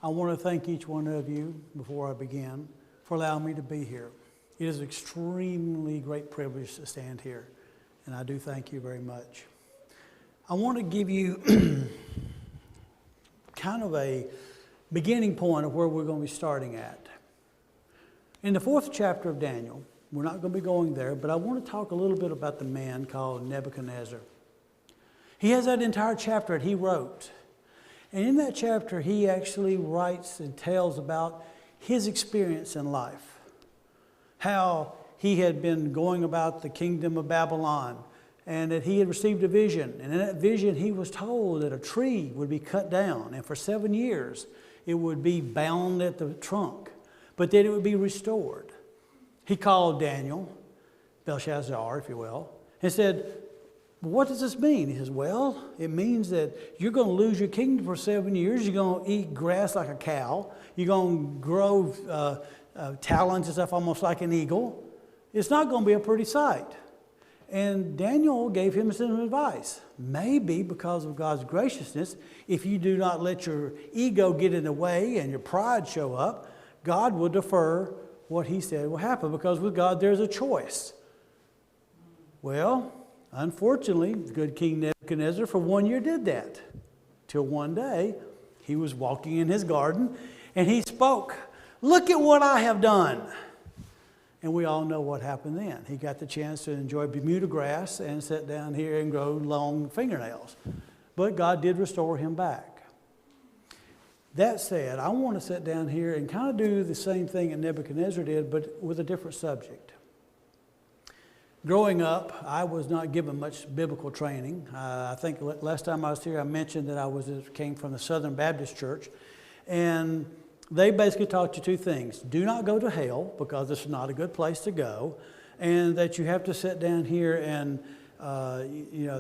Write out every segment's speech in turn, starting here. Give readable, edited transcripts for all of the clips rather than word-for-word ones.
I want to thank each one of you before I begin for allowing me to be here. It is an extremely great privilege to stand here, and I do thank you very much. I want to give you kind of a beginning point of where we're going to be starting at. In the 4th chapter of Daniel, we're not going to be going there, but I want to talk a little bit about the man called Nebuchadnezzar. He has that entire chapter that he wrote. And in that chapter, he actually writes and tells about his experience in life. How he had been going about the kingdom of Babylon, and that he had received a vision. And in that vision, he was told that a tree would be cut down, and for 7 years, it would be bound at the trunk, but then it would be restored. He called Daniel, Belshazzar, if you will, and said, what does this mean? He says, well, it means that you're going to lose your kingdom for 7 years. You're going to eat grass like a cow. You're going to grow talons and stuff almost like an eagle. It's not going to be a pretty sight. And Daniel gave him some advice. Maybe because of God's graciousness, if you do not let your ego get in the way and your pride show up, God will defer what he said will happen, because with God there's a choice. Well, unfortunately, good King Nebuchadnezzar for 1 year did that. Till one day, he was walking in his garden and he spoke, look at what I have done. And we all know what happened then. He got the chance to enjoy Bermuda grass and sit down here and grow long fingernails. But God did restore him back. That said, I want to sit down here and kind of do the same thing that Nebuchadnezzar did, but with a different subject. Growing up, I was not given much biblical training. I think last time I was here, I mentioned that I came from the Southern Baptist Church. And they basically taught you two things. Do not go to hell, because this is not a good place to go. And that you have to sit down here and,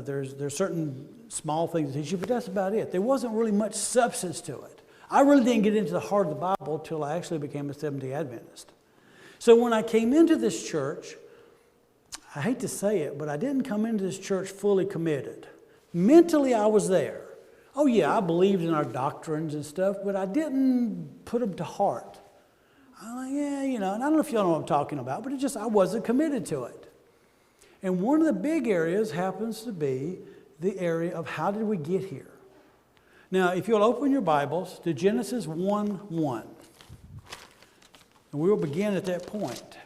there's certain small things that teach you, but that's about it. There wasn't really much substance to it. I really didn't get into the heart of the Bible until I actually became a Seventh-day Adventist. So when I came into this church, I hate to say it, but I didn't come into this church fully committed. Mentally, I was there. Oh yeah, I believed in our doctrines and stuff, but I didn't put them to heart. I'm like, and I don't know if y'all know what I'm talking about, but I wasn't committed to it. And one of the big areas happens to be the area of how did we get here? Now, if you'll open your Bibles to Genesis 1:1, and we will begin at that point.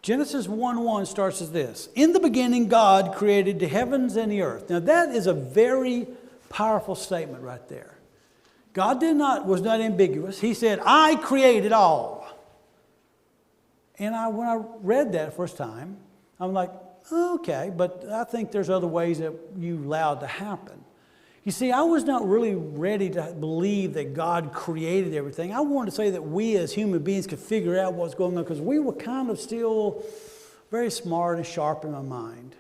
Genesis 1:1 starts as this. In the beginning, God created the heavens and the earth. Now, that is a very powerful statement right there. God was not ambiguous. He said, I created all. And when I read that first time, I'm like, okay, but I think there's other ways that you allowed to happen. You see, I was not really ready to believe that God created everything. I wanted to say that we as human beings could figure out what's going on, because we were kind of still very smart and sharp in my mind.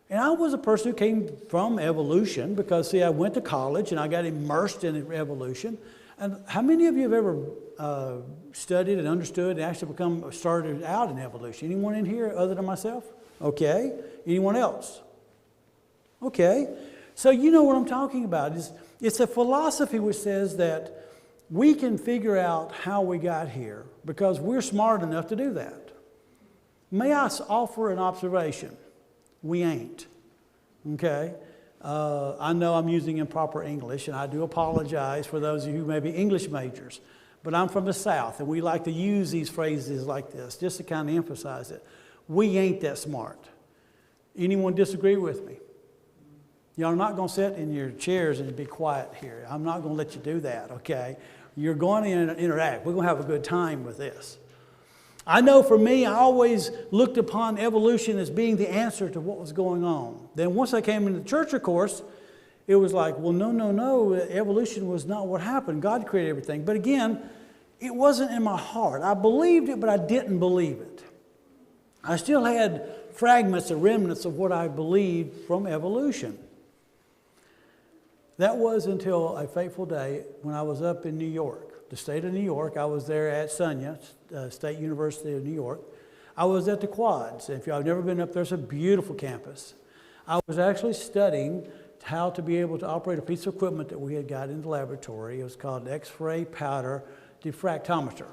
And I was a person who came from evolution because, see, I went to college and I got immersed in evolution. And how many of you have ever studied and understood and actually started out in evolution? Anyone in here other than myself? Okay. Anyone else? Okay. So you know what I'm talking about. It's a philosophy which says that we can figure out how we got here because we're smart enough to do that. May I offer an observation? We ain't. Okay? I know I'm using improper English, and I do apologize for those of you who may be English majors. But I'm from the South, and we like to use these phrases like this just to kind of emphasize it. We ain't that smart. Anyone disagree with me? Y'all are not going to sit in your chairs and be quiet here. I'm not going to let you do that, okay? You're going to interact. We're going to have a good time with this. I know for me, I always looked upon evolution as being the answer to what was going on. Then once I came into the church, of course, it was like, well, no, evolution was not what happened. God created everything. But again, it wasn't in my heart. I believed it, but I didn't believe it. I still had fragments or remnants of what I believed from evolution. That was until a fateful day when I was up in New York, the state of New York. I was there at SUNY, State University of New York. I was at the Quads. If y'all have never been up there, it's a beautiful campus. I was actually studying how to be able to operate a piece of equipment that we had got in the laboratory. It was called an X-ray powder diffractometer.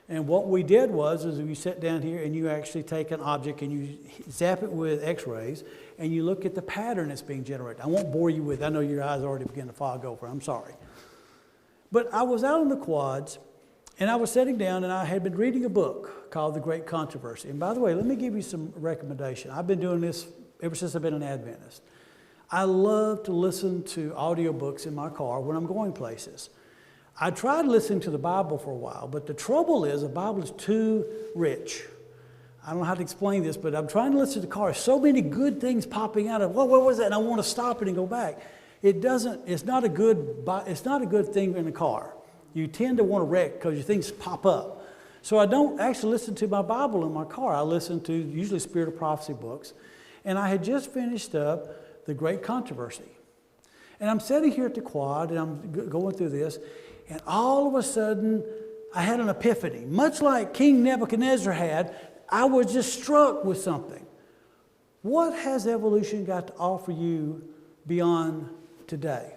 And what we did is you sit down here and you actually take an object and you zap it with X-rays and you look at the pattern that's being generated. I won't bore you with it. I know your eyes already begin to fog over. I'm sorry. But I was out on the quads and I was sitting down and I had been reading a book called The Great Controversy. And by the way, let me give you some recommendation. I've been doing this ever since I've been an Adventist. I love to listen to audiobooks in my car when I'm going places. I tried listening to the Bible for a while, but the trouble is the Bible is too rich. I don't know how to explain this, but I'm trying to listen to the car. So many good things popping out of, what was that? And I want to stop it and go back. It's not a good thing in the car. You tend to want to wreck because your things pop up. So I don't actually listen to my Bible in my car. I listen to usually Spirit of Prophecy books. And I had just finished up The Great Controversy. And I'm sitting here at the quad and I'm going through this. And all of a sudden, I had an epiphany. Much like King Nebuchadnezzar had, I was just struck with something. What has evolution got to offer you beyond today?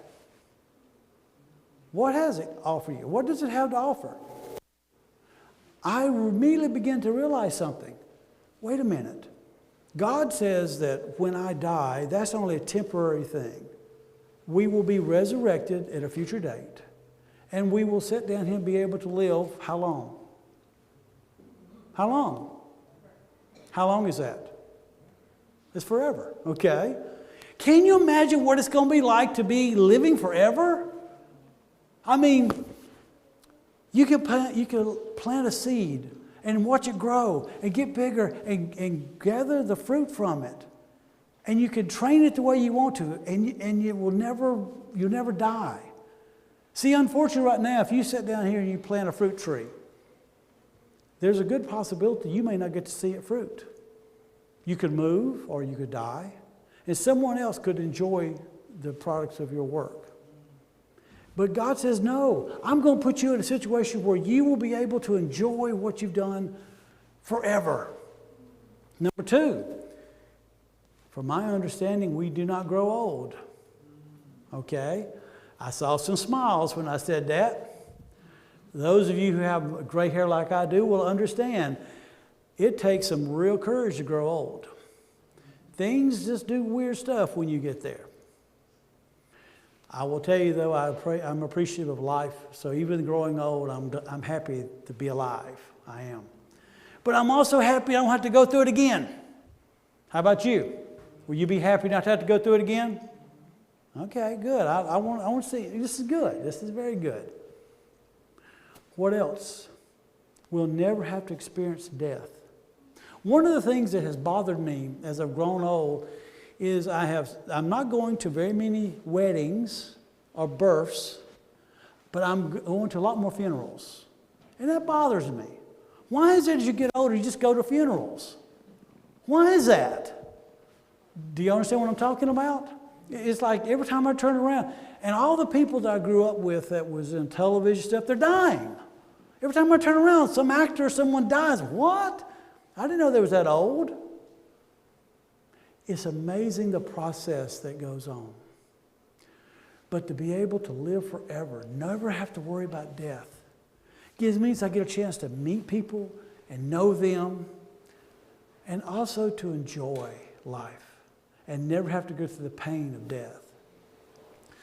What has it offer you? What does it have to offer? I immediately began to realize something. Wait a minute. God says that when I die, that's only a temporary thing. We will be resurrected at a future date. And we will sit down here and be able to live how long? How long? How long is that? It's forever, okay? Can you imagine what it's going to be like to be living forever? I mean, you can plant a seed and watch it grow and get bigger and gather the fruit from it. And you can train it the way you want to, and you'll never die. See, unfortunately right now, if you sit down here and you plant a fruit tree, there's a good possibility you may not get to see it fruit. You could move or you could die, and someone else could enjoy the products of your work. But God says, no, I'm going to put you in a situation where you will be able to enjoy what you've done forever. Number two, from my understanding, we do not grow old. Okay? I saw some smiles when I said that. Those of you who have gray hair like I do will understand. It takes some real courage to grow old. Things just do weird stuff when you get there. I will tell you though, I'm appreciative of life. So even growing old, I'm happy to be alive. I am. But I'm also happy I don't have to go through it again. How about you? Will you be happy not to have to go through it again? Okay, good. I want to see. This is good. This is very good. What else? We'll never have to experience death. One of the things that has bothered me as I've grown old is I'm not going to very many weddings or births, but I'm going to a lot more funerals. And that bothers me. Why is it as you get older, you just go to funerals? Why is that? Do you understand what I'm talking about? It's like every time I turn around, and all the people that I grew up with that was in television stuff, they're dying. Every time I turn around, some actor or someone dies. What? I didn't know they was that old. It's amazing the process that goes on. But to be able to live forever, never have to worry about death, means I get a chance to meet people and know them, and also to enjoy life and never have to go through the pain of death.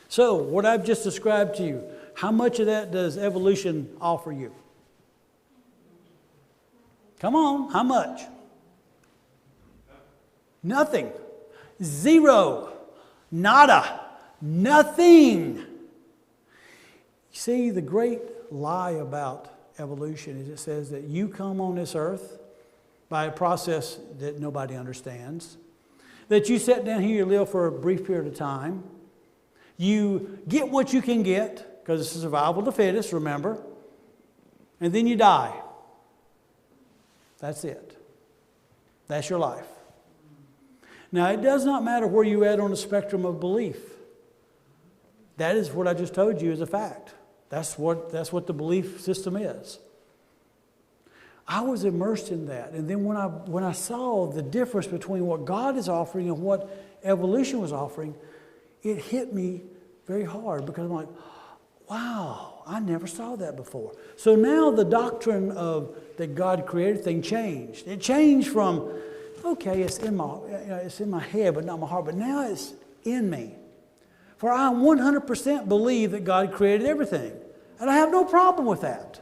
So, what I've just described to you, how much of that does evolution offer you? Come on, how much? Nothing. Zero. Nada. Nothing. You see, the great lie about evolution is it says that you come on this earth by a process that nobody understands. That you sit down here, you live for a brief period of time. You get what you can get, because it's survival of the fittest, remember. And then you die. That's it. That's your life. Now, it does not matter where you're at on the spectrum of belief. That is what I just told you is a fact. That's what the belief system is. I was immersed in that. And then when I saw the difference between what God is offering and what evolution was offering, it hit me very hard because I'm like, wow, I never saw that before. So now the doctrine of that God created thing changed. It changed from, okay, it's in my head, but not my heart. But now it's in me. For I 100% believe that God created everything. And I have no problem with that.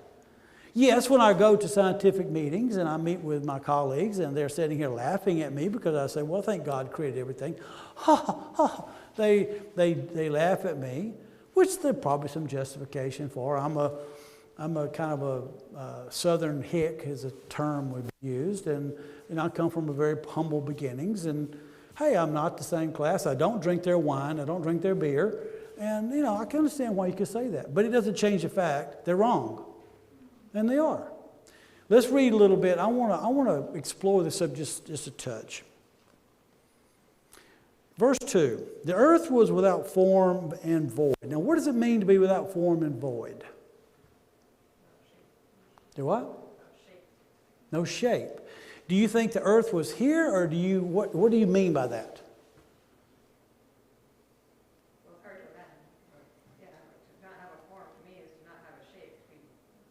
Yes, when I go to scientific meetings and I meet with my colleagues and they're sitting here laughing at me because I say, well, I think God created everything. Ha, ha, ha. They laugh at me, which there's probably some justification for. I'm a kind of a southern hick is a term we've used. And I come from a very humble beginnings. And hey, I'm not the same class. I don't drink their wine. I don't drink their beer. And, I can understand why you could say that. But it doesn't change the fact they're wrong. And they are. Let's read a little bit. I want to explore this up just a touch. Verse 2. The earth was without form and void. Now, what does it mean to be without form and void? Do what? No shape. Do you think the earth was here, or what do you mean by that? Well, it's hard to imagine. Yeah, to not have a form to me is to not have a shape. To be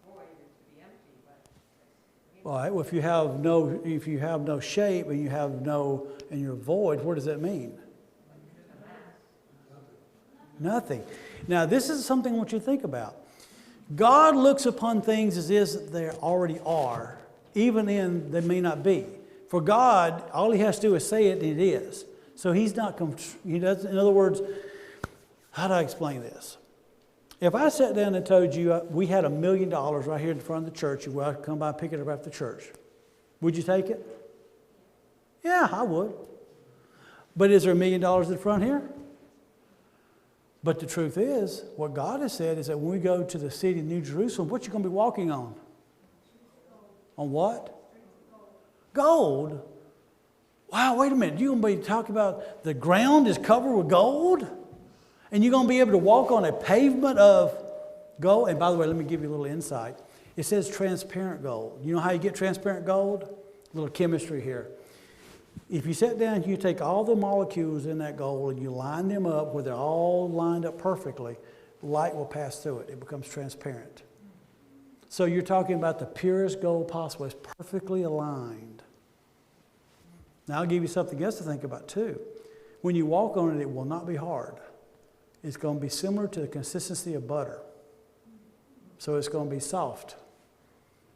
void is to be empty. But All right. Well, if you have no shape and and you're void, what does that mean? Nothing. Now, this is something I want you to think about. God looks upon things as if they already are, even in they may not be. For God, all He has to do is say it, and it is. So He doesn't. In other words, how do I explain this? If I sat down and told you we had $1 million right here in front of the church, you would come by and pick it up at the church, would you take it? Yeah, I would. But is there $1 million in front here? But the truth is, what God has said is that when we go to the city of New Jerusalem, what you going to be walking on? On what? Gold. Wow, wait a minute. You're going to be talking about the ground is covered with gold? And you're going to be able to walk on a pavement of gold? And by the way, let me give you a little insight. It says transparent gold. You know how you get transparent gold? A little chemistry here. If you sit down, you take all the molecules in that gold and you line them up where they're all lined up perfectly, light will pass through it. It becomes transparent. So you're talking about the purest gold possible. It's perfectly aligned. Now I'll give you something else to think about too. When you walk on it, it will not be hard. It's going to be similar to the consistency of butter. So it's going to be soft.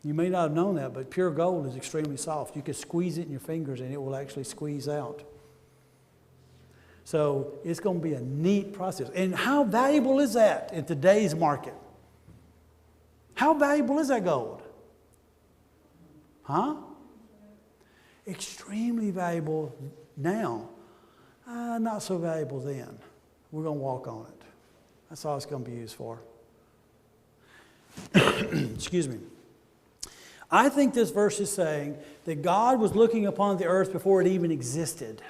You may not have known that, but pure gold is extremely soft. You can squeeze it in your fingers and it will actually squeeze out. So it's going to be a neat process. And how valuable is that in today's market? How valuable is that gold? Huh? Extremely valuable now. Not so valuable then. We're going to walk on it. That's all it's going to be used for. Excuse me. I think this verse is saying that God was looking upon the earth before it even existed.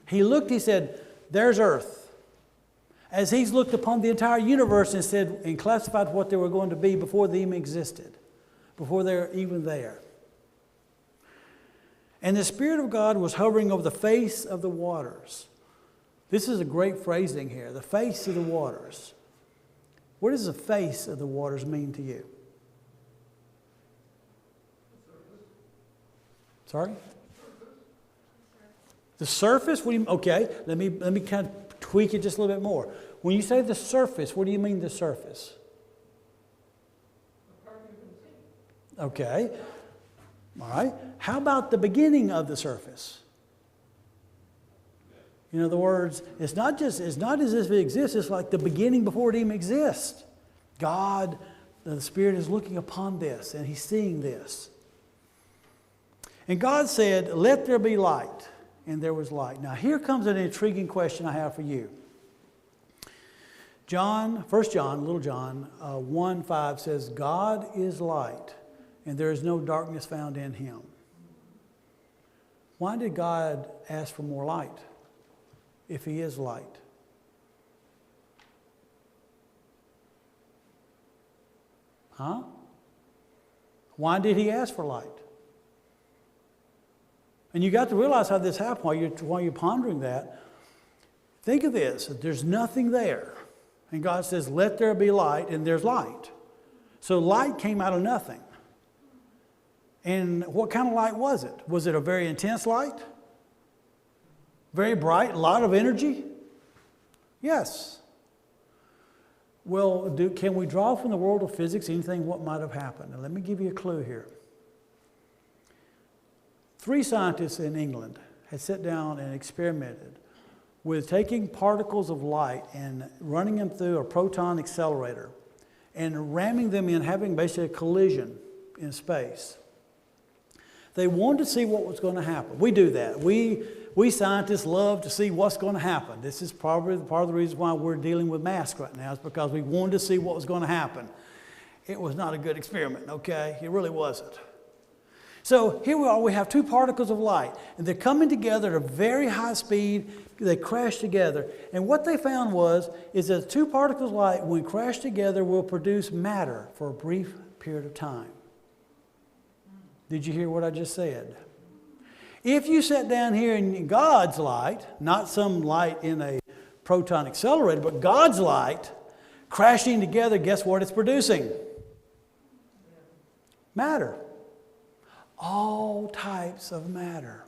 He looked, he said, there's earth. As He's looked upon the entire universe and said, and classified what they were going to be before they even existed, before they were even there. And the Spirit of God was hovering over the face of the waters. This is a great phrasing here, the face of the waters. What does the face of the waters mean to you? Sorry? The surface? What do you, okay, let me kind of tweak it just a little bit more. When you say the surface, what do you mean the surface? Okay. All right. How about the beginning of the surface? In other words, it's not as if it exists, it's like the beginning before it even exists. God, the Spirit is looking upon this and He's seeing this. And God said, let there be light. And there was light. Now here comes an intriguing question I have for you. 1 John, little John, 1:5 says, God is light, and there is no darkness found in Him. Why did God ask for more light if He is light? Huh? Why did He ask for light? And you got to realize how this happened while you're pondering that. Think of this. There's nothing there. And God says, let there be light, and there's light. So light came out of nothing. And what kind of light was it? Was it a very intense light? Very bright, a lot of energy? Yes. Well, can we draw from the world of physics anything what might have happened? And let me give you a clue here. 3 scientists in England had sat down and experimented with taking particles of light and running them through a proton accelerator and ramming them in, having basically a collision in space. They wanted to see what was going to happen. We do that. We scientists love to see what's going to happen. This is probably part of the reason why we're dealing with masks right now, is because we wanted to see what was going to happen. It was not a good experiment, okay? It really wasn't. So here we are, we have 2 particles of light, and they're coming together at a very high speed. They crash together. And what they found is that 2 particles of light, when crashed together, will produce matter for a brief period of time. Did you hear what I just said? If you sat down here in God's light, not some light in a proton accelerator, but God's light crashing together, guess what it's producing? Matter. All types of matter.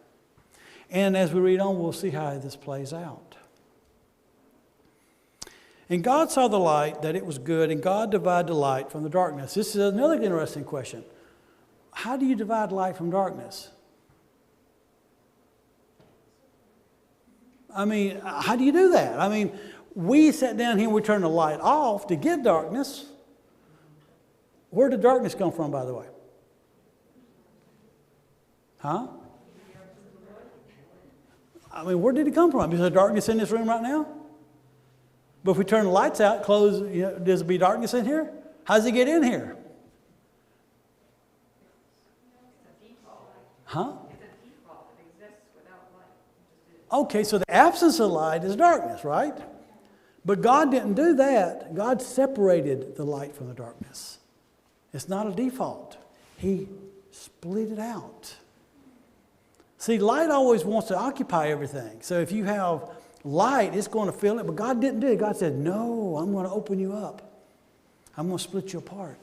And as we read on, we'll see how this plays out. And God saw the light, that it was good, and God divided the light from the darkness. This is another interesting question. How do you divide light from darkness? I mean, how do you do that? I mean, we sat down here and we turned the light off to get darkness. Where did darkness come from, by the way? Huh? I mean, where did it come from? Is there darkness in this room right now? But if we turn the lights out, close, does it be darkness in here? How does it get in here? Huh? It's a default. It exists without light. Okay, so the absence of light is darkness, right? But God didn't do that. God separated the light from the darkness. It's not a default. He split it out. See, light always wants to occupy everything. So if you have light, it's going to fill it. But God didn't do it. God said, no, I'm going to open you up. I'm going to split you apart.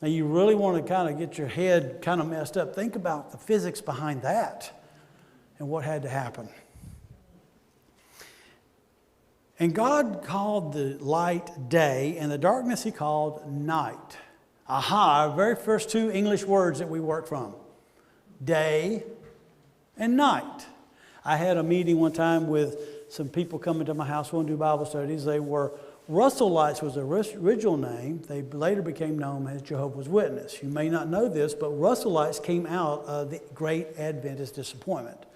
Now, you really want to kind of get your head kind of messed up. Think about the physics behind that and what had to happen. And God called the light day, and the darkness He called night. Aha, our very first 2 English words that we work from. Day and night. I had a meeting one time with some people coming to my house wanting to do Bible studies. They were Russellites was their original name. They later became known as Jehovah's Witnesses. You may not know this, but Russellites came out of the Great Adventist Disappointment.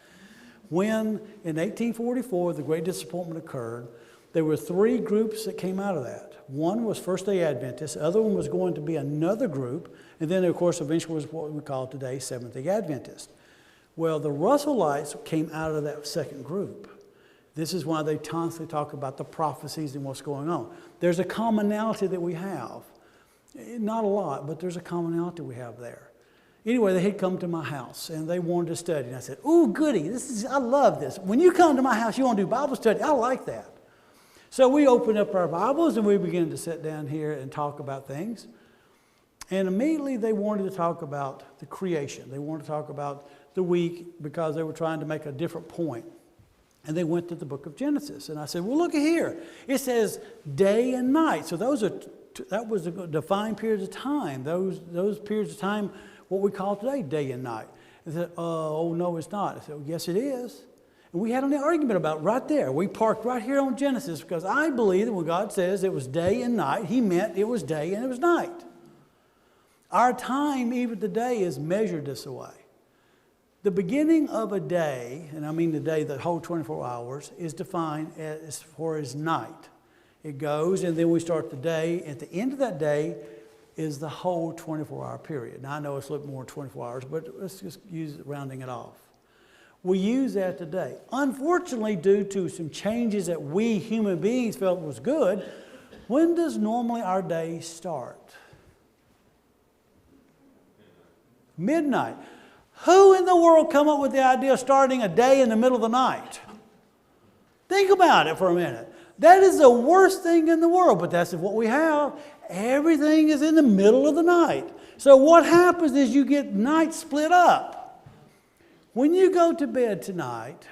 When, in 1844, the Great Disappointment occurred, there were 3 groups that came out of that. One was First-day Adventists. The other one was going to be another group. And then, of course, eventually was what we call today Seventh-day Adventists. Well, the Russellites came out of that second group. This is why they constantly talk about the prophecies and what's going on. There's a commonality that we have. Not a lot, but there's a commonality we have there. Anyway, they had come to my house and they wanted to study. And I said, ooh, goody, I love this. When you come to my house, you want to do Bible study. I like that. So we opened up our Bibles and we began to sit down here and talk about things. And immediately they wanted to talk about the creation. They wanted to talk about the week because they were trying to make a different point. And they went to the book of Genesis. And I said, well, look at here. It says day and night. So that was the defined periods of time. Those periods of time, what we call today, day and night. They said, oh, no, it's not. I said, well, yes, it is. And we had an argument about it right there. We parked right here on Genesis because I believe that when God says it was day and night, He meant it was day and it was night. Our time, even today, is measured this way. The beginning of a day, and I mean the day, the whole 24 hours, is defined as night. It goes, and then we start the day. At the end of that day is the whole 24-hour period. Now, I know it's a little more than 24 hours, but let's just use rounding it off. We use that today. Unfortunately, due to some changes that we human beings felt was good, when does normally our day start? Midnight. Who in the world come up with the idea of starting a day in the middle of the night? Think about it for a minute. That is the worst thing in the world, but that's what we have. Everything is in the middle of the night. So what happens is you get night split up. When you go to bed tonight,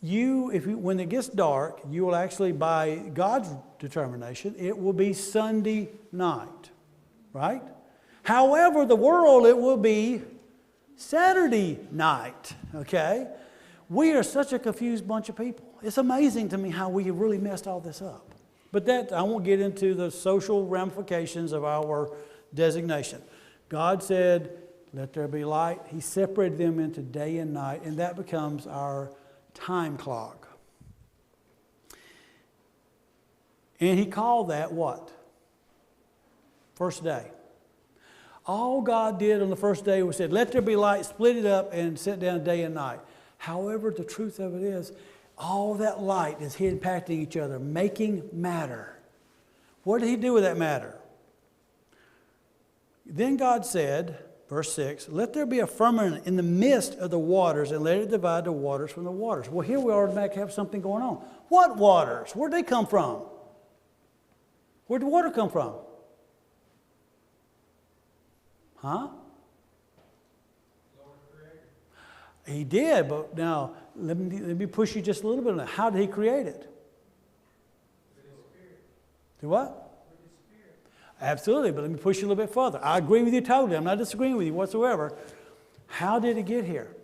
when it gets dark, you will actually, by God's determination, it will be Sunday night, right? However, the world, it will be Saturday night, okay? We are such a confused bunch of people. It's amazing to me how we have really messed all this up. But that, I won't get into the social ramifications of our designation. God said, let there be light. He separated them into day and night, and that becomes our time clock. And he called that what? First day. All God did on the first day was said, let there be light, split it up, and set down day and night. However, the truth of it is, all that light is impacting each other, making matter. What did he do with that matter? Then God said, verse 6, let there be a firmament in the midst of the waters, and let it divide the waters from the waters. Well, here we automatically have something going on. What waters? Where'd they come from? Where'd the water come from? Huh? He did, but now let me push you just a little bit on that. How did he create it? Do what? Absolutely, but let me push you a little bit further. I agree with you totally. I'm not disagreeing with you whatsoever. How did it get here?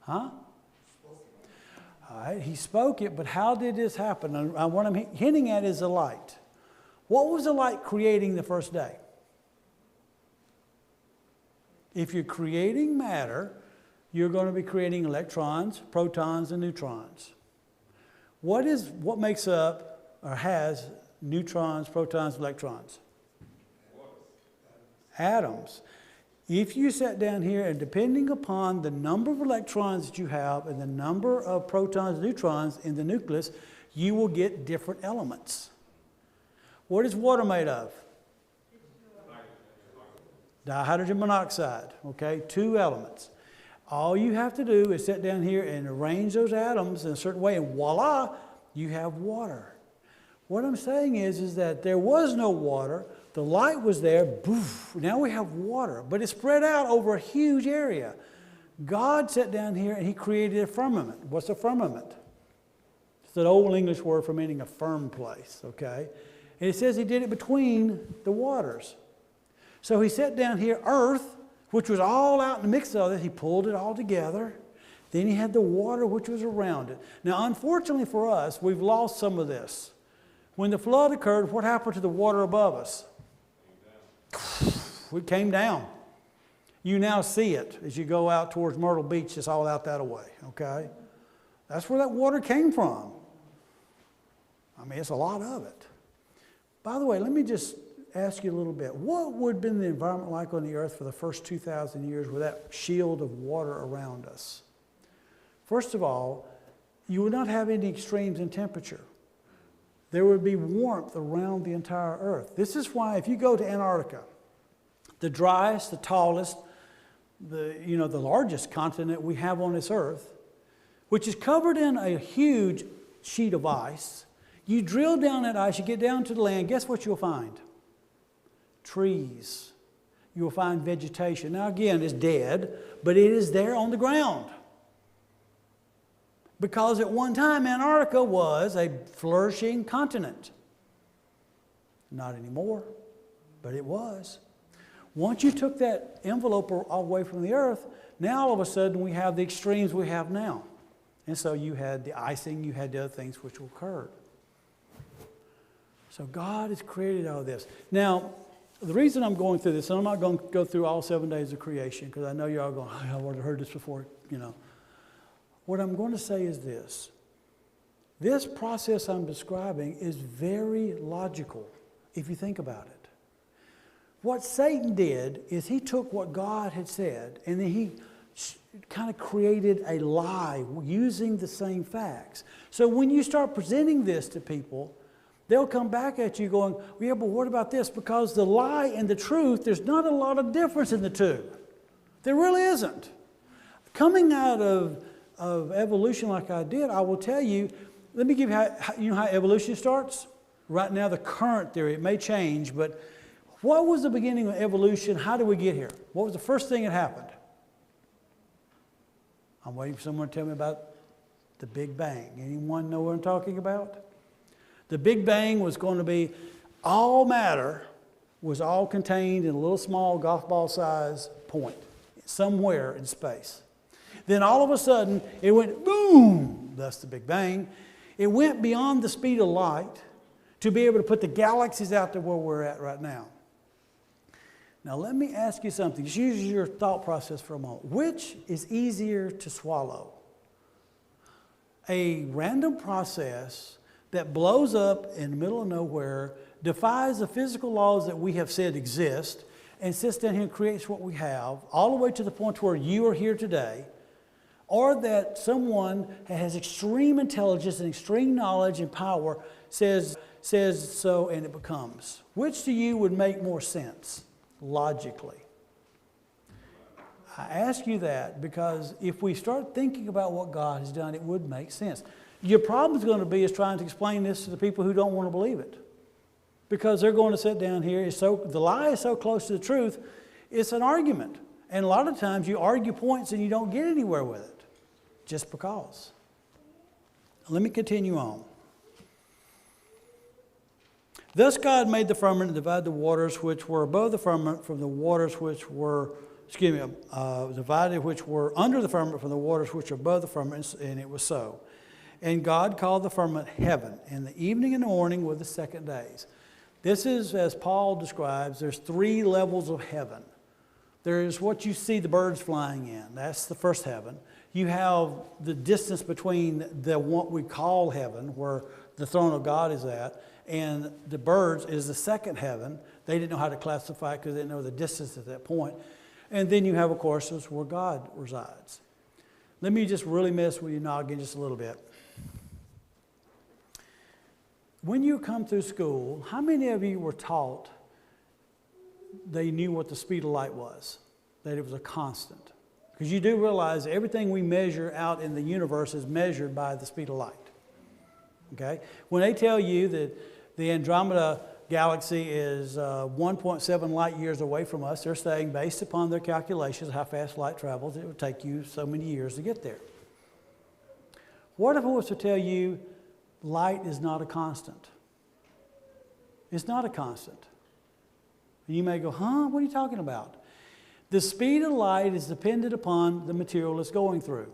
Huh? All right, he spoke it, but how did this happen? And what I'm hinting at is the light. What was the light creating the first day? If you're creating matter, you're going to be creating electrons, protons, and neutrons. What makes up or has neutrons, protons, electrons? Atoms. If you sat down here and depending upon the number of electrons that you have and the number of protons and neutrons in the nucleus, you will get different elements. What is water made of? Dihydrogen monoxide, okay? 2 elements. All you have to do is sit down here and arrange those atoms in a certain way, and voila, you have water. What I'm saying is that there was no water. The light was there. Boof, now we have water, but it's spread out over a huge area. God sat down here and he created a firmament. What's a firmament? It's an old English word for meaning a firm place, okay? And it says he did it between the waters. So he set down here earth, which was all out in the mix of it. He pulled it all together. Then he had the water, which was around it. Now, unfortunately for us, we've lost some of this. When the flood occurred, what happened to the water above us? It came down. You now see it as you go out towards Myrtle Beach. It's all out that way, okay? That's where that water came from. I mean, it's a lot of it. By the way, let me just ask you a little bit. What would have been the environment like on the earth for the first 2,000 years with that shield of water around us? First of all, you would not have any extremes in temperature. There would be warmth around the entire earth. This is why if you go to Antarctica, the driest, the tallest, the largest continent we have on this earth, which is covered in a huge sheet of ice, you drill down that ice, you get down to the land, guess what you'll find? Trees. You will find vegetation. Now again, it's dead, but it is there on the ground. Because at one time, Antarctica was a flourishing continent. Not anymore, but it was. Once you took that envelope away from the earth, now all of a sudden we have the extremes we have now. And so you had the icing, you had the other things which occurred. So God has created all this. Now, the reason I'm going through this, and I'm not going to go through all 7 days of creation, because I know you're all going, oh, I've already heard this before, What I'm going to say is this. This process I'm describing is very logical, if you think about it. What Satan did is he took what God had said, and then he kind of created a lie using the same facts. So when you start presenting this to people, they'll come back at you going, well, yeah, but what about this? Because the lie and the truth, there's not a lot of difference in the two. There really isn't. Coming out of of evolution like I did, I will tell you, let me give you how evolution starts? Right now, the current theory, it may change, but what was the beginning of evolution? How did we get here? What was the first thing that happened? I'm waiting for someone to tell me about the Big Bang. Anyone know what I'm talking about? The Big Bang was going to be all matter was all contained in a little small golf ball size point somewhere in space. Then all of a sudden, it went boom, thus the Big Bang. It went beyond the speed of light to be able to put the galaxies out there where we're at right now. Now let me ask you something. Just use your thought process for a moment. Which is easier to swallow? A random process that blows up in the middle of nowhere, defies the physical laws that we have said exist, and sits down here and creates what we have, all the way to the point where you are here today, or that someone that has extreme intelligence and extreme knowledge and power says so and it becomes. Which to you would make more sense logically? I ask you that because if we start thinking about what God has done, it would make sense. Your problem is going to be is trying to explain this to the people who don't want to believe it. Because they're going to sit down here, the lie is so close to the truth, it's an argument. And a lot of times you argue points and you don't get anywhere with it, just because. Let me continue on. Thus God made the firmament and divided the waters which were above the firmament from the waters which were, divided which were under the firmament from the waters which were above the firmament, and it was so. And God called the firmament heaven, and the evening and the morning were the second days. This is, as Paul describes, there's 3 levels of heaven. There's what you see the birds flying in. That's the first heaven. You have the distance between what we call heaven, where the throne of God is at, and the birds is the second heaven. They didn't know how to classify it because they didn't know the distance at that point. And then you have, of course, where God resides. Let me just really mess with your noggin just a little bit. When you come through school, how many of you were taught they knew what the speed of light was? That it was a constant? Because you do realize everything we measure out in the universe is measured by the speed of light. Okay? When they tell you that the Andromeda galaxy is 1.7 light years away from us, they're saying based upon their calculations how fast light travels, it would take you so many years to get there. What if I was to tell you light is not a constant? It's not a constant. And you may go, huh? What are you talking about? The speed of light is dependent upon the material it's going through.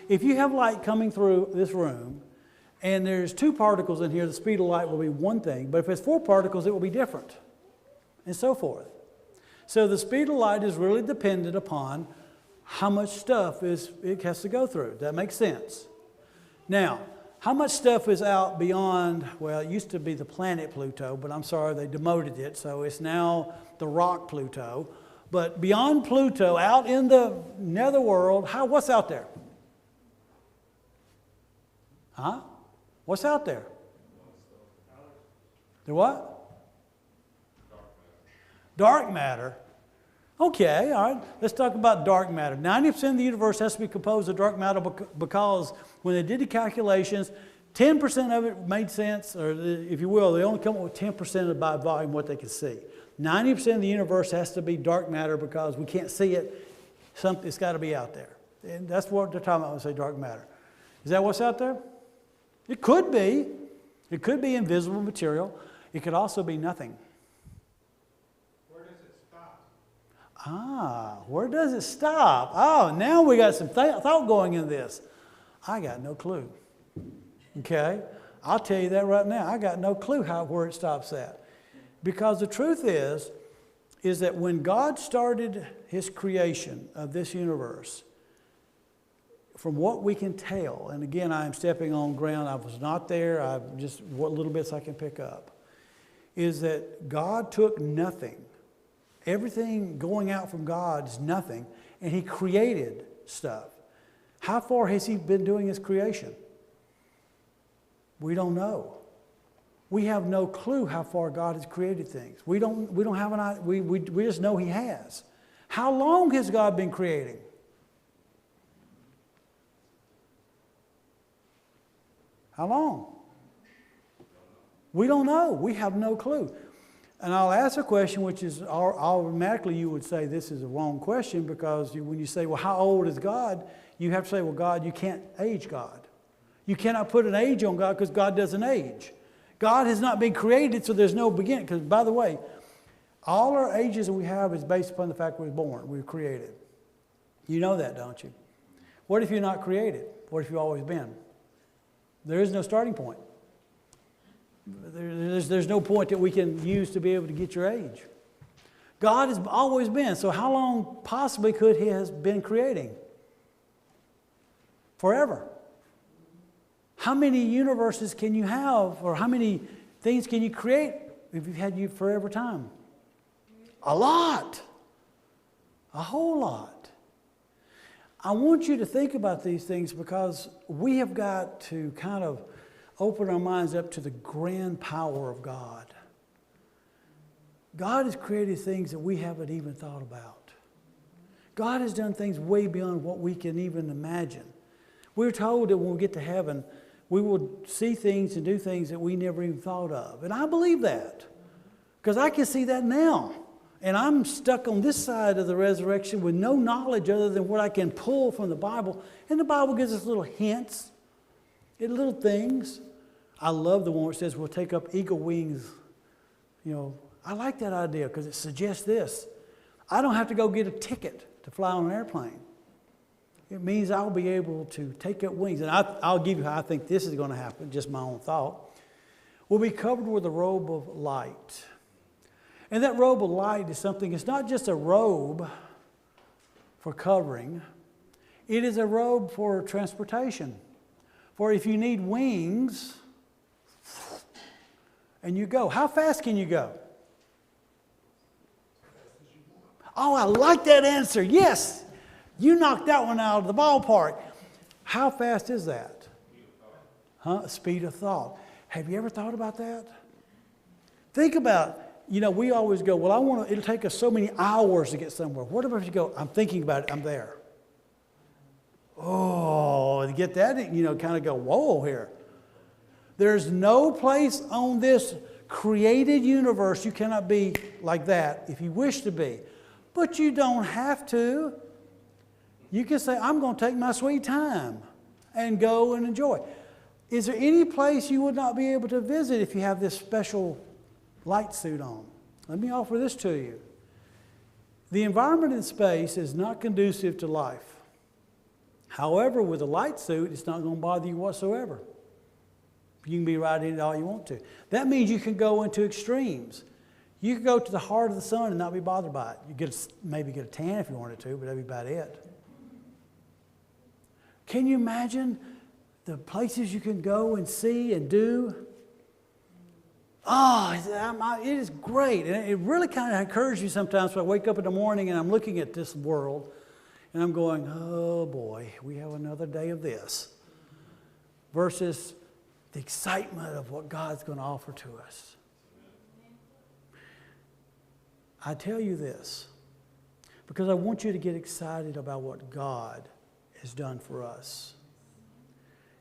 If you have light coming through this room, and there's 2 particles in here, the speed of light will be one thing. But if it's 4 particles, it will be different, and so forth. So the speed of light is really dependent upon how much stuff it has to go through. Does that make sense? Now, how much stuff is out beyond, well, it used to be the planet Pluto, but I'm sorry, they demoted it, so it's now the rock Pluto. But beyond Pluto, out in the netherworld, what's out there? Huh? What's out there? The what? Dark matter. Okay, all right. Let's talk about dark matter. 90% of the universe has to be composed of dark matter because when they did the calculations, 10% of it made sense, or if you will, they only come up with 10% of by volume what they can see. 90% of the universe has to be dark matter because we can't see it. It's got to be out there. And that's what they're talking about when they say dark matter. Is that what's out there? It could be. It could be invisible material. It could also be nothing. Where does it stop? Where does it stop? Oh, now we got some thought going in this. I got no clue. Okay? I'll tell you that right now. I got no clue where it stops at. Because the truth is that when God started His creation of this universe, from what we can tell, and again, I am stepping on ground, I was not there, I've just what little bits I can pick up, is that God took nothing. Everything going out from God is nothing, and He created stuff. How far has He been doing His creation? We don't know. We have no clue how far God has created things. We don't have an idea. We just know He has. How long has God been creating? How long? We don't know. We have no clue. And I'll ask a question, which is automatically you would say this is a wrong question, because when you say, well, how old is God? You have to say, well, God, you can't age God. You cannot put an age on God because God doesn't age. God has not been created, so there's no beginning. Because, by the way, all our ages that we have is based upon the fact we were born, we were created. You know that, don't you? What if you're not created? What if you've always been? There is no starting point. There's no point that we can use to be able to get your age. God has always been. So how long possibly could He have been creating? Forever. How many universes can you have, or how many things can you create if you've had you forever time? A lot. A whole lot. I want you to think about these things, because we have got to kind of open our minds up to the grand power of God. God has created things that we haven't even thought about. God has done things way beyond what we can even imagine. We're told that when we get to heaven, we will see things and do things that we never even thought of. And I believe that, because I can see that now. And I'm stuck on this side of the resurrection with no knowledge other than what I can pull from the Bible. And the Bible gives us little hints and little things. I love the one where it says we'll take up eagle wings. You know, I like that idea because it suggests this. I don't have to go get a ticket to fly on an airplane. It means I'll be able to take up wings. And I'll give you how I think this is going to happen, just my own thought. We'll be covered with a robe of light. And that robe of light is something, it's not just a robe for covering. It is a robe for transportation. For if you need wings, and you go. How fast can you go? Oh, I like that answer. Yes. You knocked that one out of the ballpark. How fast is that? Speed of thought. Have you ever thought about that? Think about, we always go, well, it'll take us so many hours to get somewhere. What about if you go, I'm thinking about it, I'm there. Oh, to get that, kind of go, whoa here. There's no place on this created universe you cannot be like that if you wish to be. But you don't have to. You can say, I'm going to take my sweet time and go and enjoy. Is there any place you would not be able to visit if you have this special light suit on? Let me offer this to you. The environment in space is not conducive to life. However, with a light suit, it's not going to bother you whatsoever. You can be right in it all you want to. That means you can go into extremes. You can go to the heart of the sun and not be bothered by it. You maybe get a tan if you wanted to, but that'd be about it. Can you imagine the places you can go and see and do? Oh, it is great. And it really kind of encourages you sometimes when I wake up in the morning and I'm looking at this world and I'm going, oh boy, we have another day of this. Versus the excitement of what God's going to offer to us. I tell you this because I want you to get excited about what God has done for us.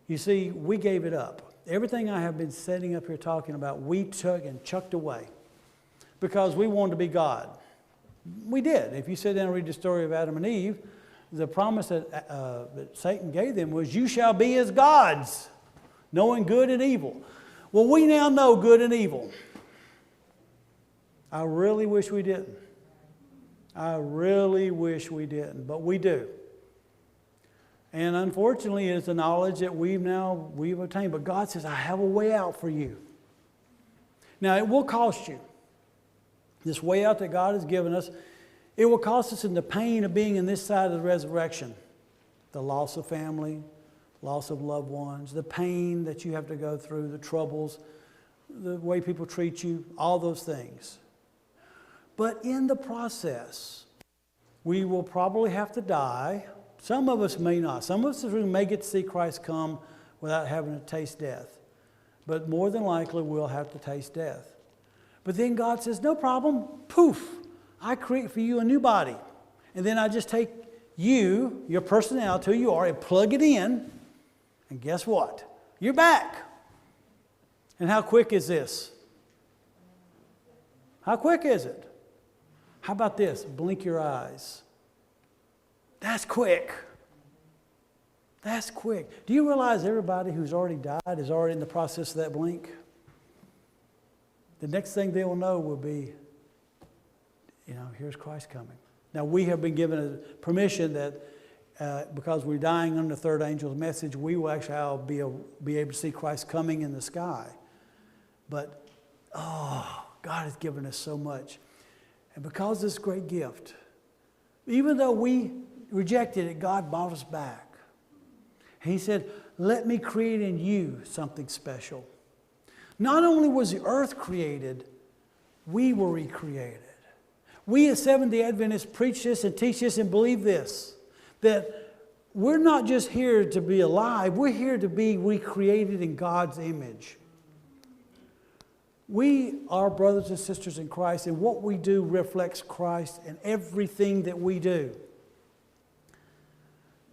You see, we gave it up. Everything I have been setting up here talking about, we took and chucked away because we wanted to be God. We did. If you sit down and read the story of Adam and Eve, the promise that Satan gave them was, you shall be as gods, knowing good and evil. Well, we now know good and evil. I really wish we didn't. I really wish we didn't, but we do. And unfortunately, it's a knowledge that we've attained. But God says, I have a way out for you. Now, it will cost you. This way out that God has given us, it will cost us in the pain of being in this side of the resurrection. The loss of family, loss of loved ones, the pain that you have to go through, the troubles, the way people treat you, all those things. But in the process, we will probably have to die. Some of us may not. Some of us may get to see Christ come without having to taste death. But more than likely, we'll have to taste death. But then God says, no problem. Poof. I create for you a new body. And then I just take you, your personality, who you are, and plug it in. And guess what? You're back. And how quick is this? How quick is it? How about this? Blink your eyes. That's quick. That's quick. Do you realize everybody who's already died is already in the process of that blink? The next thing they will know will be, here's Christ coming. Now, we have been given a permission that because we're dying under the third angel's message, we will actually be able to see Christ coming in the sky. But, God has given us so much. And because of this great gift, even though we rejected it, God brought us back. He said, let me create in you something special. Not only was the earth created, we were recreated. We as Seventh-day Adventists preach this and teach this and believe this, that we're not just here to be alive, we're here to be recreated in God's image. We are brothers and sisters in Christ, and what we do reflects Christ in everything that we do.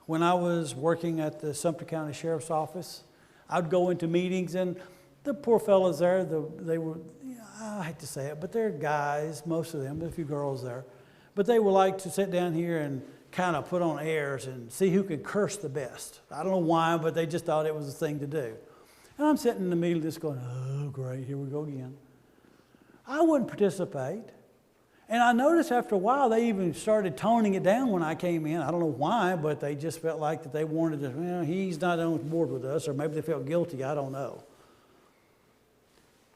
When I was working at the Sumter County Sheriff's Office, I'd go into meetings, and the poor fellows there, they were, I hate to say it, but they're guys, most of them, there's a few girls there. But they would like to sit down here and kind of put on airs and see who could curse the best. I don't know why, but they just thought it was a thing to do. And I'm sitting in the middle just going, oh, great, here we go again. I wouldn't participate. And I noticed after a while, they even started toning it down when I came in. I don't know why, but they just felt like that they wanted to, he's not on board with us, or maybe they felt guilty, I don't know.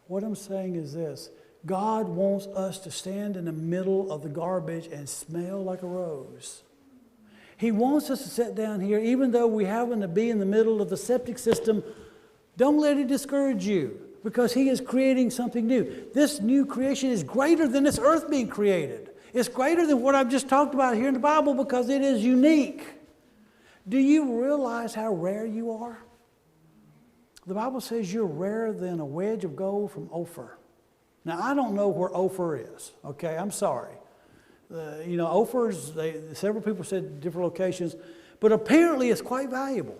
What I'm saying is this. God wants us to stand in the middle of the garbage and smell like a rose. He wants us to sit down here, even though we happen to be in the middle of the septic system. Don't let it discourage you, because He is creating something new. This new creation is greater than this earth being created. It's greater than what I've just talked about here in the Bible because it is unique. Do you realize how rare you are? The Bible says you're rarer than a wedge of gold from Ophir. Now, I don't know where Ophir is, okay? I'm sorry. Ophir's, several people said different locations, but apparently it's quite valuable.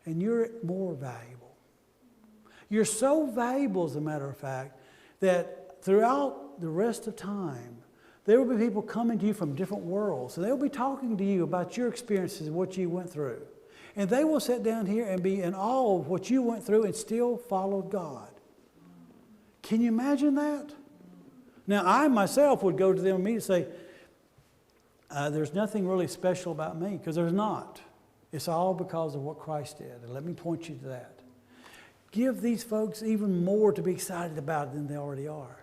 And you're more valuable. You're so valuable, as a matter of fact, that throughout the rest of time, there will be people coming to you from different worlds, and they'll be talking to you about your experiences and what you went through. And they will sit down here and be in awe of what you went through and still followed God. Can you imagine that? Now, I myself would go to them and say, there's nothing really special about me, because there's not. It's all because of what Christ did. And let me point you to that. Give these folks even more to be excited about than they already are.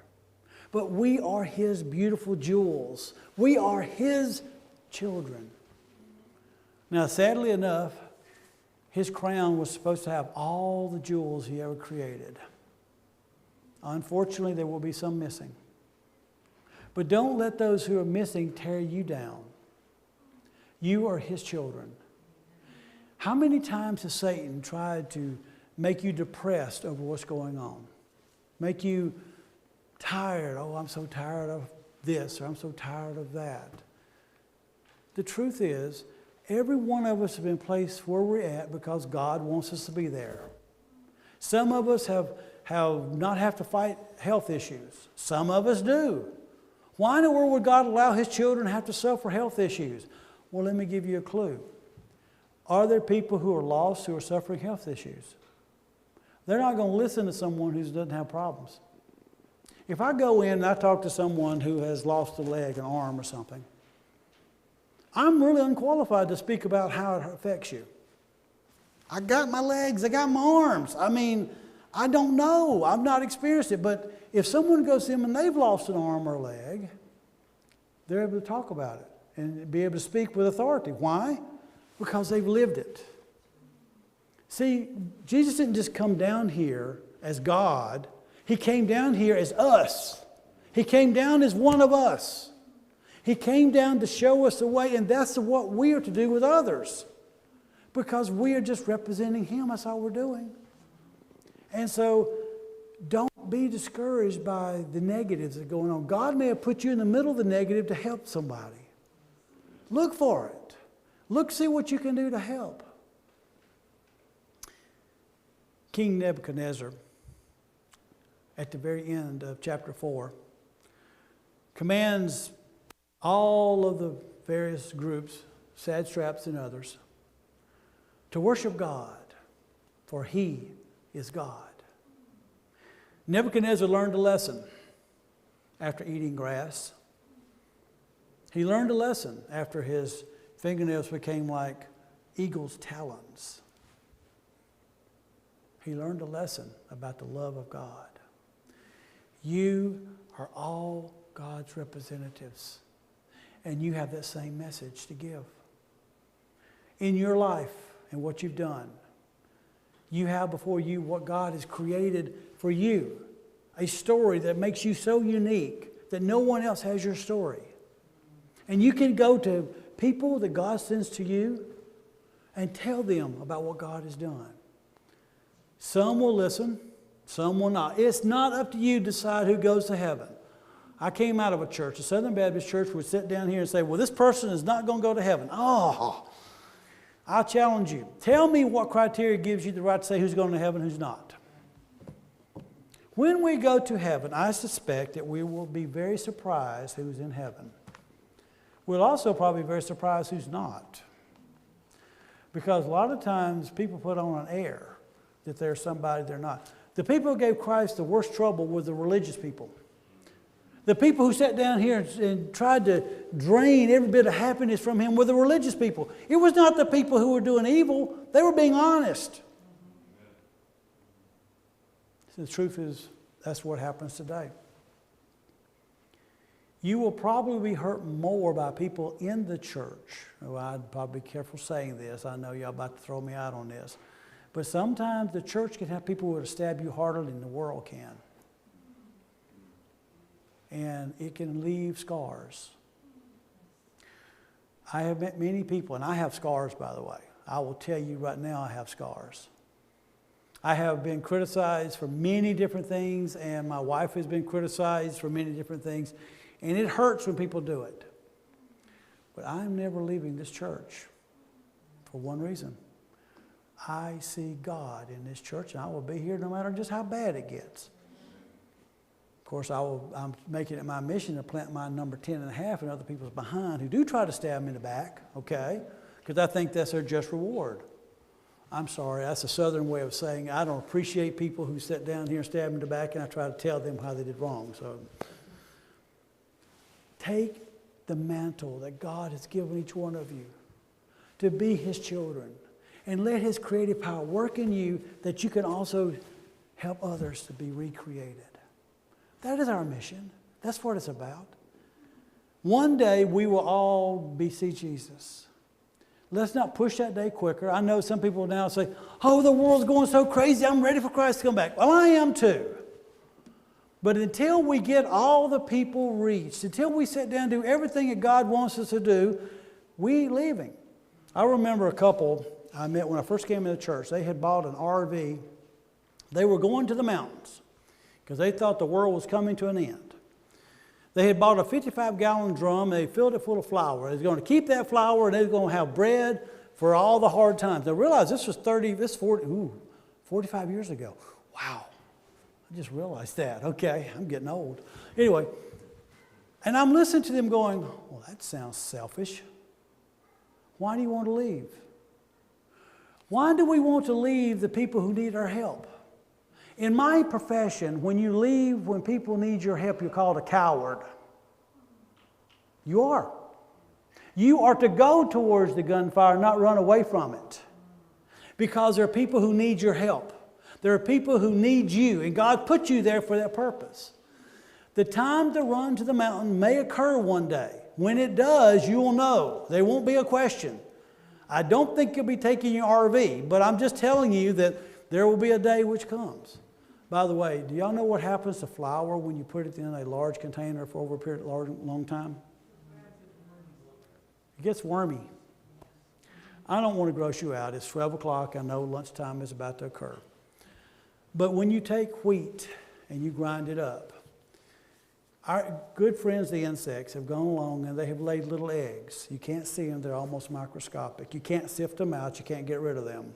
But we are His beautiful jewels. We are His children. Now, sadly enough, His crown was supposed to have all the jewels He ever created. Unfortunately, there will be some missing. But don't let those who are missing tear you down. You are His children. How many times has Satan tried to make you depressed over what's going on? Make you tired. Oh, I'm so tired of this, or I'm so tired of that. The truth is, every one of us have been placed where we're at because God wants us to be there. Some of us have not have to fight health issues. Some of us do. Why in the world would God allow His children to have to suffer health issues? Well, let me give you a clue. Are there people who are lost who are suffering health issues? They're not going to listen to someone who doesn't have problems. If I go in and I talk to someone who has lost a leg, an arm, or something, I'm really unqualified to speak about how it affects you. I got my legs, I got my arms. I don't know. I've not experienced it. But if someone goes to them and they've lost an arm or a leg, they're able to talk about it and be able to speak with authority. Why? Because they've lived it. See, Jesus didn't just come down here as God. He came down here as us. He came down as one of us. He came down to show us the way, and that's what we are to do with others. Because we are just representing Him. That's all we're doing. And so, don't be discouraged by the negatives that are going on. God may have put you in the middle of the negative to help somebody. Look for it. Look, see what you can do to help. King Nebuchadnezzar, at the very end of chapter 4, commands all of the various groups, satraps and others, to worship God, for he is God. Nebuchadnezzar learned a lesson after eating grass. He learned a lesson after his fingernails became like eagle's talons. He learned a lesson about the love of God. You are all God's representatives, and you have that same message to give. In your life and what you've done, you have before you what God has created for you, a story that makes you so unique that no one else has your story. And you can go to people that God sends to you and tell them about what God has done. Some will listen, some will not. It's not up to you to decide who goes to heaven. I came out of a church, a Southern Baptist church, would sit down here and say, well, this person is not going to go to heaven. Oh, I'll challenge you. Tell me what criteria gives you the right to say who's going to heaven, who's not. When we go to heaven, I suspect that we will be very surprised who's in heaven. We'll also probably be very surprised who's not. Because a lot of times people put on an air that they're somebody they're not. The people who gave Christ the worst trouble were the religious people. The people who sat down here and tried to drain every bit of happiness from him were the religious people. It was not the people who were doing evil. They were being honest. So the truth is, that's what happens today. You will probably be hurt more by people in the church. Oh, I'd probably be careful saying this. I know y'all about to throw me out on this. But sometimes the church can have people who will stab you harder than the world can. And it can leave scars. I have met many people, and I have scars, by the way. I will tell you right now, I have scars. I have been criticized for many different things, and my wife has been criticized for many different things. And it hurts when people do it. But I'm never leaving this church for one reason. I see God in this church, and I will be here no matter just how bad it gets. Of course, I'm making it my mission to plant my number 10 and a half in other people's behind who do try to stab me in the back, okay? Because I think that's their just reward. I'm sorry, that's a southern way of saying I don't appreciate people who sit down here and stab me in the back, and I try to tell them how they did wrong. So take the mantle that God has given each one of you to be his children, and let his creative power work in you that you can also help others to be recreated. That is our mission. That's what it's about. One day we will all see Jesus. Let's not push that day quicker. I know some people now say, oh, the world's going so crazy, I'm ready for Christ to come back. Well, I am too. But until we get all the people reached, until we sit down and do everything that God wants us to do, we ain't leaving. I remember a couple I met when I first came into church. They had bought an RV. They were going to the mountains because they thought the world was coming to an end. They had bought a 55-gallon drum. They filled it full of flour. They were going to keep that flour, and they were going to have bread for all the hard times. Now realize this was 45 years ago. Wow. I just realized that. Okay, I'm getting old. Anyway, and I'm listening to them going, well, that sounds selfish. Why do you want to leave? Why do we want to leave the people who need our help? In my profession, when you leave when people need your help, you're called a coward. You are. You are to go towards the gunfire, not run away from it. Because there are people who need your help. There are people who need you, and God put you there for that purpose. The time to run to the mountain may occur one day. When it does, you will know. There won't be a question. I don't think you'll be taking your RV, but I'm just telling you that there will be a day which comes. By the way, do y'all know what happens to flour when you put it in a large container for over a period of a long time? It gets wormy. I don't want to gross you out. It's 12 o'clock. I know lunchtime is about to occur. But when you take wheat and you grind it up, our good friends, the insects, have gone along and they have laid little eggs. You can't see them. They're almost microscopic. You can't sift them out. You can't get rid of them.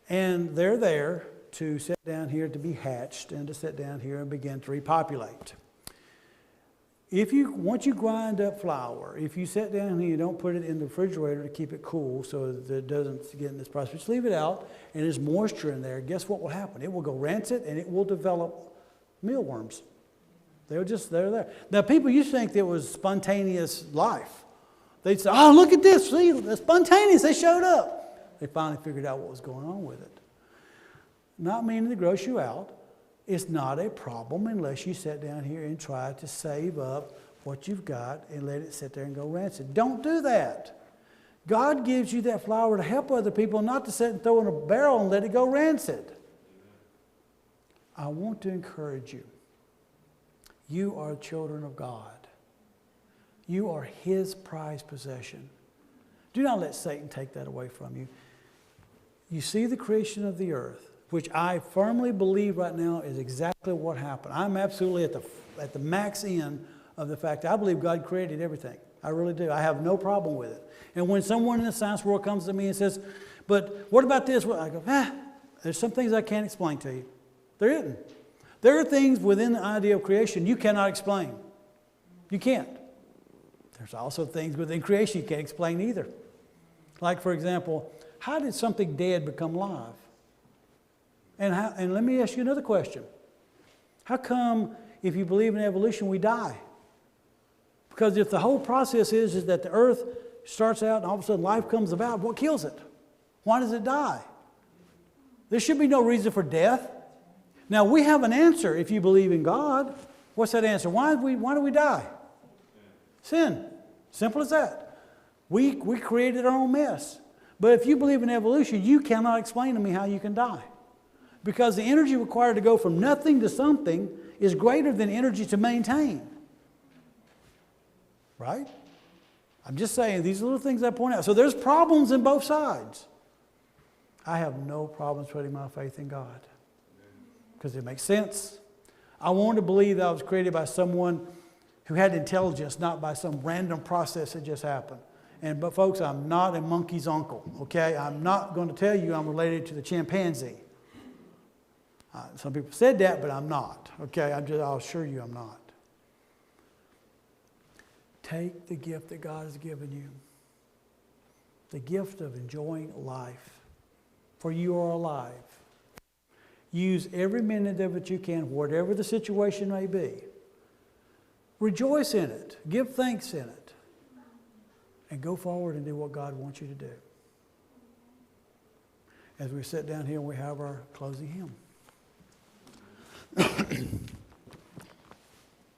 And they're there to sit down here to be hatched and to sit down here and begin to repopulate. Once you grind up flour, if you sit down here, you don't put it in the refrigerator to keep it cool so that it doesn't get in this process. Just leave it out and there's moisture in there. Guess what will happen? It will go rancid and it will develop mealworms. They're there. Now, people used to think there was spontaneous life. They'd say, oh, look at this. See, it's spontaneous. They showed up. They finally figured out what was going on with it. Not meaning to gross you out. It's not a problem unless you sit down here and try to save up what you've got and let it sit there and go rancid. Don't do that. God gives you that flour to help other people, not to sit and throw in a barrel and let it go rancid. I want to encourage you. You are children of God. You are His prized possession. Do not let Satan take that away from you. You see the creation of the earth, which I firmly believe right now is exactly what happened. I'm absolutely at the max end of the fact that I believe God created everything. I really do. I have no problem with it. And when someone in the science world comes to me and says, but what about this? I go, there's some things I can't explain to you. There isn't. There are things within the idea of creation you cannot explain. You can't. There's also things within creation you can't explain either. Like, for example, how did something dead become alive? And let me ask you another question. How come, if you believe in evolution, we die? Because if the whole process is that the earth starts out and all of a sudden life comes about, what kills it? Why does it die? There should be no reason for death. Now, we have an answer if you believe in God. What's that answer? Why do we die? Sin. Simple as that. We created our own mess. But if you believe in evolution, you cannot explain to me how you can die. Because the energy required to go from nothing to something is greater than energy to maintain. Right? I'm just saying, these little things I point out. So there's problems in both sides. I have no problems putting my faith in God. Because it makes sense. I want to believe that I was created by someone who had intelligence, not by some random process that just happened. But folks, I'm not a monkey's uncle, okay? I'm not going to tell you I'm related to the chimpanzee. Some people said that, but I'm not, okay? I'll assure you I'm not. Take the gift that God has given you. The gift of enjoying life. For you are alive. Use every minute of it you can, whatever the situation may be. Rejoice in it. Give thanks in it. And go forward and do what God wants you to do. As we sit down here, we have our closing hymn.